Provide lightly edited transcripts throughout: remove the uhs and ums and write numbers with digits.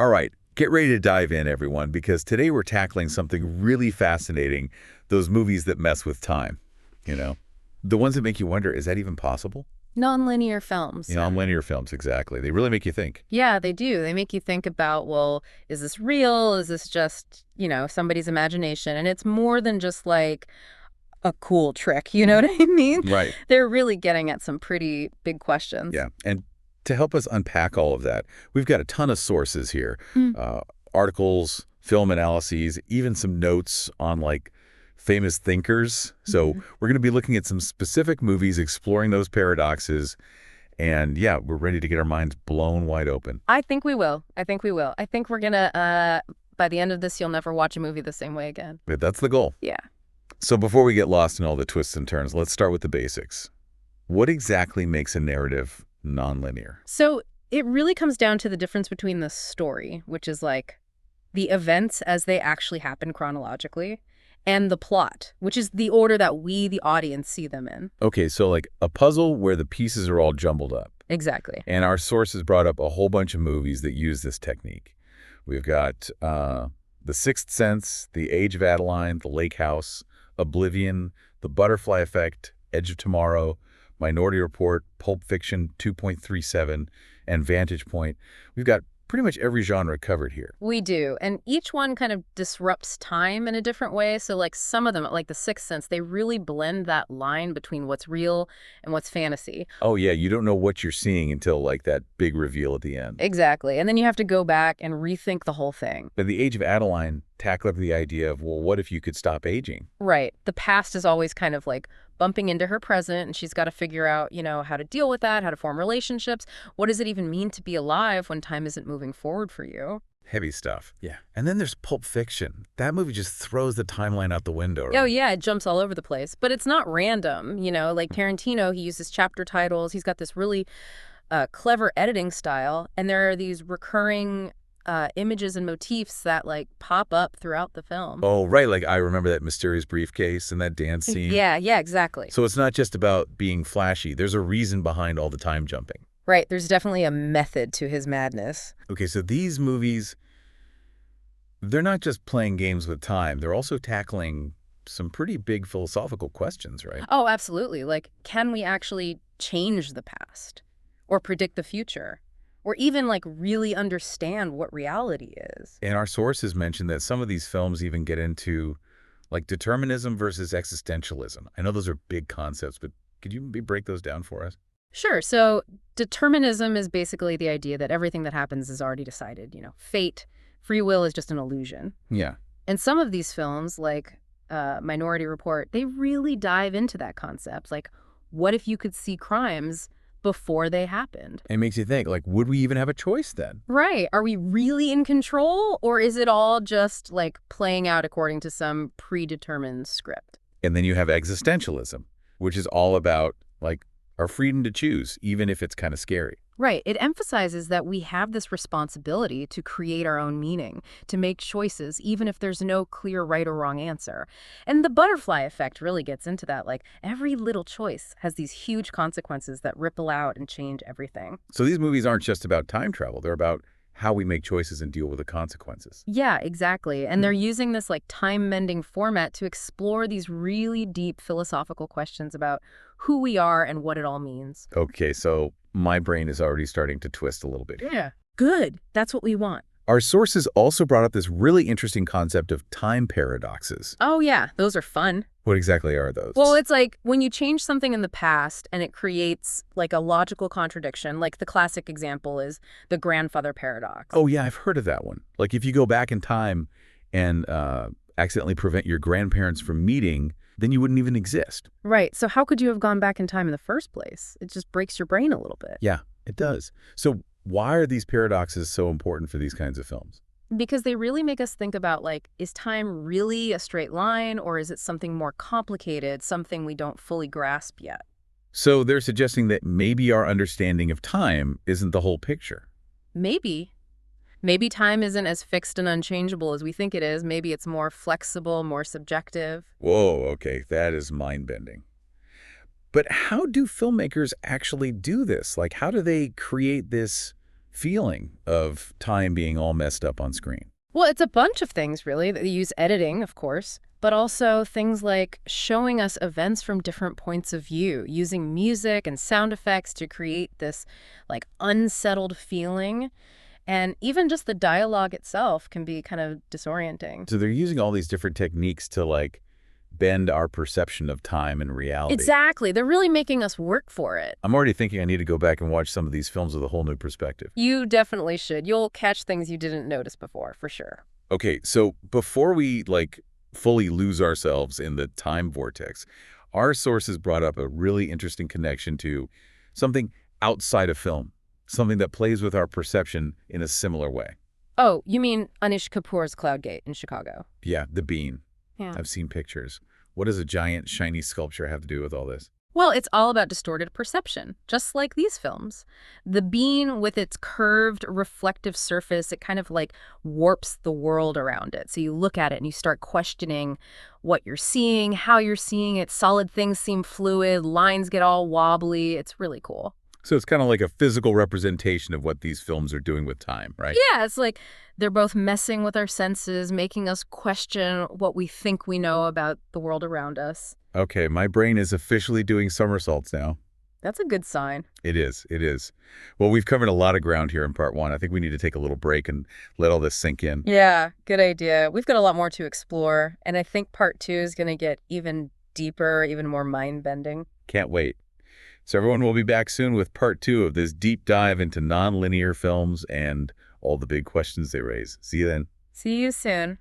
All right, get ready to dive in, everyone, because today we're tackling something really fascinating, those movies that mess with time, you know? The ones that make you wonder, is that even possible? Non-linear films. Non-linear films, exactly. They really make you think. Yeah, they do. They make you think about, well, is this real? Is this just, somebody's imagination? And it's more than just like a cool trick, you know what I mean? Right. They're really getting at some pretty big questions. Yeah, and to help us unpack all of that, we've got a ton of sources here. Articles, film analyses, even some notes on, like, famous thinkers. So we're going to be looking at some specific movies, exploring those paradoxes, and yeah, we're ready to get our minds blown wide open. I think we will. I think we're going to, by the end of this, you'll never watch a movie the same way again. But that's the goal. Yeah. So before we get lost in all the twists and turns, let's start with the basics. What exactly makes a narrative nonlinear? So it really comes down to the difference between the story, which is like the events as they actually happen chronologically, and the plot, which is the order that we, the audience, see them in. Okay, so like a puzzle where the pieces are all jumbled up. Exactly. And our sources brought up a whole bunch of movies that use this technique. We've got The Sixth Sense, The Age of Adeline, The Lake House, Oblivion, The Butterfly Effect, Edge of Tomorrow, Minority Report, Pulp Fiction 2.37, and Vantage Point. We've got pretty much every genre covered here. We do. And each one kind of disrupts time in a different way. So like some of them, like The Sixth Sense, they really blend that line between what's real and what's fantasy. Oh, yeah. You don't know what you're seeing until like that big reveal at the end. Exactly. And then you have to go back and rethink the whole thing. But The Age of Adeline tackled the idea of, well, what if you could stop aging? Right. The past is always kind of like bumping into her present, and she's got to figure out, how to deal with that, how to form relationships. What does it even mean to be alive when time isn't moving forward for you? Heavy stuff. Yeah. And then there's Pulp Fiction. That movie just throws the timeline out the window. Right? Oh, yeah, it jumps all over the place. But it's not random, like Tarantino, he uses chapter titles. He's got this really clever editing style, and there are these recurring images and motifs that like pop up throughout the film. Oh, right. Like I remember that mysterious briefcase and that dance scene. Yeah, exactly. So it's not just about being flashy. There's a reason behind all the time jumping. Right. There's definitely a method to his madness. Okay, so these movies, they're not just playing games with time. They're also tackling some pretty big philosophical questions, right? Oh, absolutely. Like, can we actually change the past or predict the future? Or even, like, really understand what reality is. And our sources mentioned that some of these films even get into, like, determinism versus existentialism. I know those are big concepts, but could you maybe break those down for us? Sure. So determinism is basically the idea that everything that happens is already decided. Fate, free will is just an illusion. Yeah. And some of these films, like Minority Report, they really dive into that concept. Like, what if you could see crimes before they happened? It makes you think, like, would we even have a choice then? Right. Are we really in control, or is it all just like playing out according to some predetermined script? And then you have existentialism, which is all about, like, our freedom to choose, even if it's kind of scary. Right. It emphasizes that we have this responsibility to create our own meaning, to make choices, even if there's no clear right or wrong answer. And the butterfly effect really gets into that. Like, every little choice has these huge consequences that ripple out and change everything. So these movies aren't just about time travel. They're about how we make choices and deal with the consequences. Yeah, exactly. And they're using this like time-mending format to explore these really deep philosophical questions about who we are and what it all means. Okay, so my brain is already starting to twist a little bit. Yeah. Good. That's what we want. Our sources also brought up this really interesting concept of time paradoxes. Oh, yeah. Those are fun. What exactly are those? Well, it's like when you change something in the past and it creates like a logical contradiction. Like the classic example is the grandfather paradox. Oh, yeah, I've heard of that one. Like if you go back in time and accidentally prevent your grandparents from meeting, then you wouldn't even exist. Right. So how could you have gone back in time in the first place? It just breaks your brain a little bit. Yeah, it does. So why are these paradoxes so important for these kinds of films? Because they really make us think about, like, is time really a straight line, or is it something more complicated, something we don't fully grasp yet? So they're suggesting that maybe our understanding of time isn't the whole picture. Maybe. Maybe time isn't as fixed and unchangeable as we think it is. Maybe it's more flexible, more subjective. Whoa, okay, that is mind-bending. But how do filmmakers actually do this? Like, how do they create this feeling of time being all messed up on screen? Well, it's a bunch of things, really, that use editing, of course, but also things like showing us events from different points of view, using music and sound effects to create this, like, unsettled feeling. And even just the dialogue itself can be kind of disorienting. So they're using all these different techniques to, like, bend our perception of time and reality. Exactly. They're really making us work for it. I'm already thinking I need to go back and watch some of these films with a whole new perspective. You definitely should. You'll catch things you didn't notice before, for sure. Okay, so before we, like, fully lose ourselves in the time vortex, our sources brought up a really interesting connection to something outside of film, something that plays with our perception in a similar way. Oh, you mean Anish Kapoor's Cloudgate in Chicago? Yeah, the bean. Yeah. I've seen pictures. What does a giant, shiny sculpture have to do with all this? Well, it's all about distorted perception, just like these films. The bean, with its curved, reflective surface, it kind of like warps the world around it. So you look at it and you start questioning what you're seeing, how you're seeing it. Solid things seem fluid, lines get all wobbly. It's really cool. So it's kind of like a physical representation of what these films are doing with time, right? Yeah, it's like they're both messing with our senses, making us question what we think we know about the world around us. Okay, my brain is officially doing somersaults now. That's a good sign. It is. It is. Well, we've covered a lot of ground here in part one. I think we need to take a little break and let all this sink in. Yeah, good idea. We've got a lot more to explore, and I think part 2 is going to get even deeper, even more mind-bending. Can't wait. So everyone will be back soon with part 2 of this deep dive into nonlinear films and all the big questions they raise. See you then. See you soon.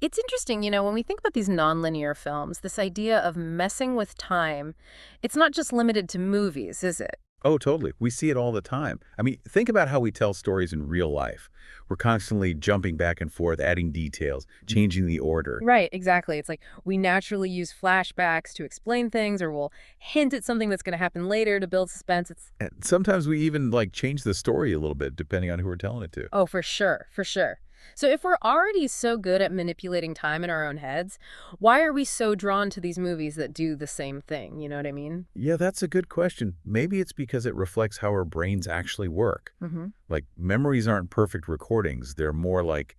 It's interesting, when we think about these nonlinear films, this idea of messing with time, it's not just limited to movies, is it? Oh, totally. We see it all the time. I mean, think about how we tell stories in real life. We're constantly jumping back and forth, adding details, changing the order. Right, exactly. It's like we naturally use flashbacks to explain things, or we'll hint at something that's going to happen later to build suspense. And sometimes we even, like, change the story a little bit, depending on who we're telling it to. Oh, for sure, for sure. So if we're already so good at manipulating time in our own heads, why are we so drawn to these movies that do the same thing? You know what I mean? Yeah, that's a good question. Maybe it's because it reflects how our brains actually work. Mm-hmm. Like, memories aren't perfect recordings. They're more like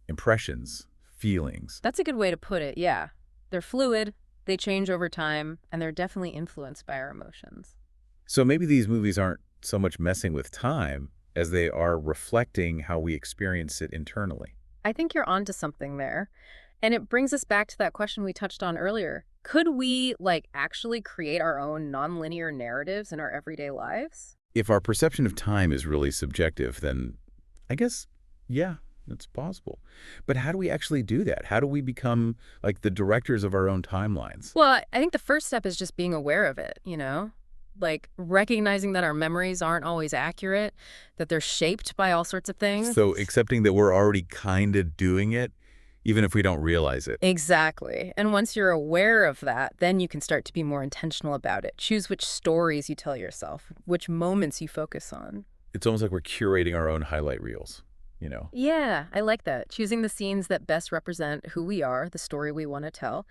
impressions, feelings. That's a good way to put it, yeah. They're fluid, they change over time, and they're definitely influenced by our emotions. So maybe these movies aren't so much messing with time as they are reflecting how we experience it internally. I think you're onto something there. And it brings us back to that question we touched on earlier. Could we, actually create our own nonlinear narratives in our everyday lives? If our perception of time is really subjective, then I guess, yeah, it's possible. But how do we actually do that? How do we become, the directors of our own timelines? Well, I think the first step is just being aware of it, recognizing that our memories aren't always accurate, that they're shaped by all sorts of things. So accepting that we're already kind of doing it, even if we don't realize it. Exactly. And once you're aware of that, then you can start to be more intentional about it. Choose which stories you tell yourself, which moments you focus on. It's almost like we're curating our own highlight reels, Yeah, I like that. Choosing the scenes that best represent who we are, the story we want to tell.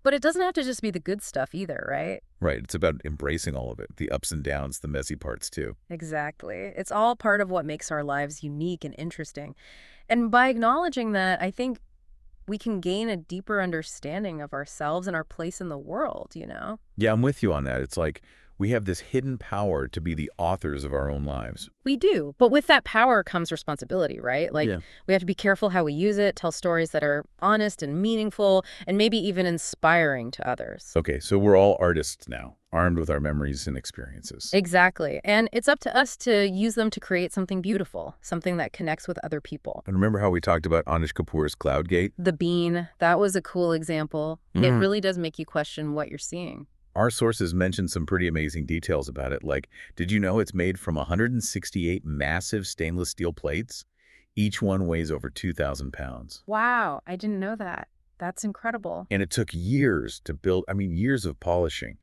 But it doesn't have to just be the good stuff either, right? Right. It's about embracing all of it, the ups and downs, the messy parts too. Exactly. It's all part of what makes our lives unique and interesting. And by acknowledging that, I think we can gain a deeper understanding of ourselves and our place in the world, Yeah, I'm with you on that. It's like we have this hidden power to be the authors of our own lives. We do. But with that power comes responsibility, right? Yeah. We have to be careful how we use it, tell stories that are honest and meaningful, and maybe even inspiring to others. Okay, so we're all artists now, armed with our memories and experiences. Exactly. And it's up to us to use them to create something beautiful, something that connects with other people. And remember how we talked about Anish Kapoor's Cloudgate? The bean, that was a cool example. It really does make you question what you're seeing. Our sources mentioned some pretty amazing details about it, like, did you know it's made from 168 massive stainless steel plates? Each one weighs over 2,000 pounds. Wow, I didn't know that. That's incredible. And it took years to build, years of polishing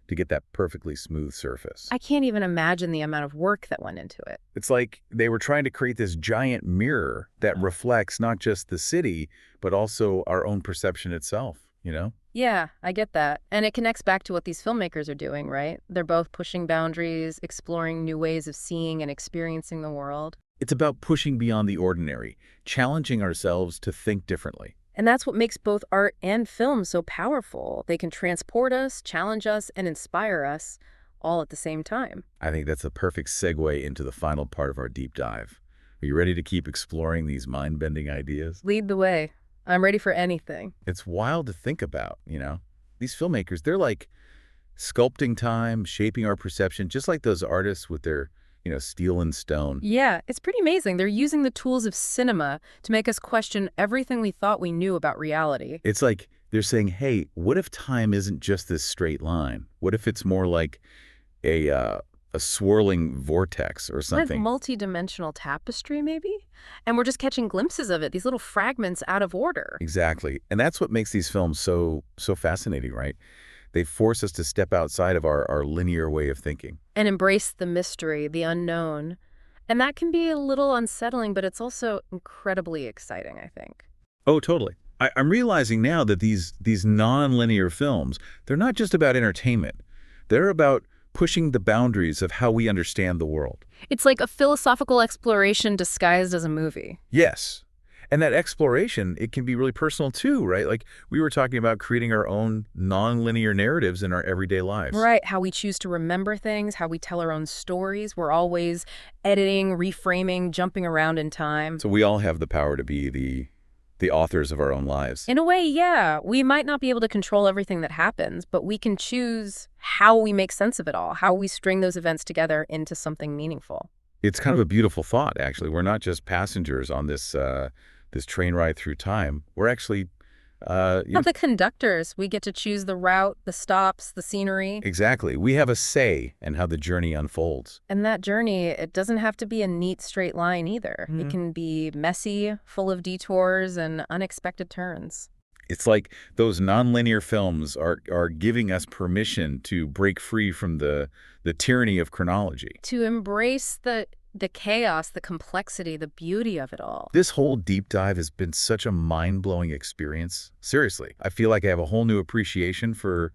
to get that perfectly smooth surface. I can't even imagine the amount of work that went into it. It's like they were trying to create this giant mirror that reflects not just the city, but also our own perception itself. you know? Yeah, I get that. And it connects back to what these filmmakers are doing, right? They're both pushing boundaries, exploring new ways of seeing and experiencing the world. It's about pushing beyond the ordinary, challenging ourselves to think differently. And that's what makes both art and film so powerful. They can transport us, challenge us, and inspire us all at the same time. I think that's a perfect segue into the final part of our deep dive. Are you ready to keep exploring these mind-bending ideas? Lead the way. I'm ready for anything. It's wild to think about, you know? These filmmakers, they're like sculpting time, shaping our perception, just like those artists with their, steel and stone. Yeah, it's pretty amazing. They're using the tools of cinema to make us question everything we thought we knew about reality. It's like they're saying, hey, what if time isn't just this straight line? What if it's more like a swirling vortex or something? Like multi-dimensional tapestry, maybe? And we're just catching glimpses of it, these little fragments out of order. Exactly. And that's what makes these films so fascinating, right? They force us to step outside of our linear way of thinking. And embrace the mystery, the unknown. And that can be a little unsettling, but it's also incredibly exciting, I think. Oh, totally. I'm realizing now that these non-linear films, they're not just about entertainment. They're about pushing the boundaries of how we understand the world. It's like a philosophical exploration disguised as a movie. Yes. And that exploration, it can be really personal too, right? Like we were talking about creating our own non-linear narratives in our everyday lives. Right, how we choose to remember things, how we tell our own stories. We're always editing, reframing, jumping around in time. So we all have the power to be the authors of our own lives. In a way, yeah. We might not be able to control everything that happens, but we can choose how we make sense of it all, how we string those events together into something meaningful. It's kind of a beautiful thought, actually. We're not just passengers on this train ride through time. We're actually The conductors. We get to choose the route, the stops, the scenery. Exactly. We have a say in how the journey unfolds. And that journey, it doesn't have to be a neat straight line either. It can be messy, full of detours and unexpected turns. It's like those nonlinear films are giving us permission to break free from the tyranny of chronology. To embrace the chaos, the complexity, the beauty of it all. This whole deep dive has been such a mind-blowing experience. Seriously, I feel like I have a whole new appreciation for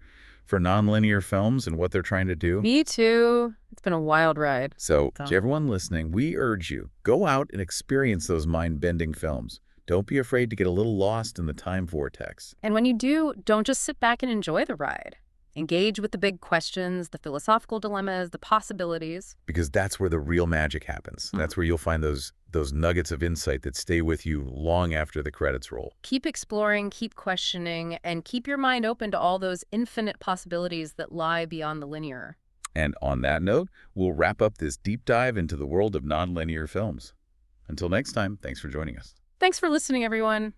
nonlinear films and what they're trying to do. Me too. It's been a wild ride. So, to everyone listening, we urge you, go out and experience those mind-bending films. Don't be afraid to get a little lost in the time vortex. And when you do, don't just sit back and enjoy the ride. Engage with the big questions, the philosophical dilemmas, the possibilities. Because that's where the real magic happens. That's where you'll find those nuggets of insight that stay with you long after the credits roll. Keep exploring, keep questioning, and keep your mind open to all those infinite possibilities that lie beyond the linear. And on that note, we'll wrap up this deep dive into the world of nonlinear films. Until next time, thanks for joining us. Thanks for listening, everyone.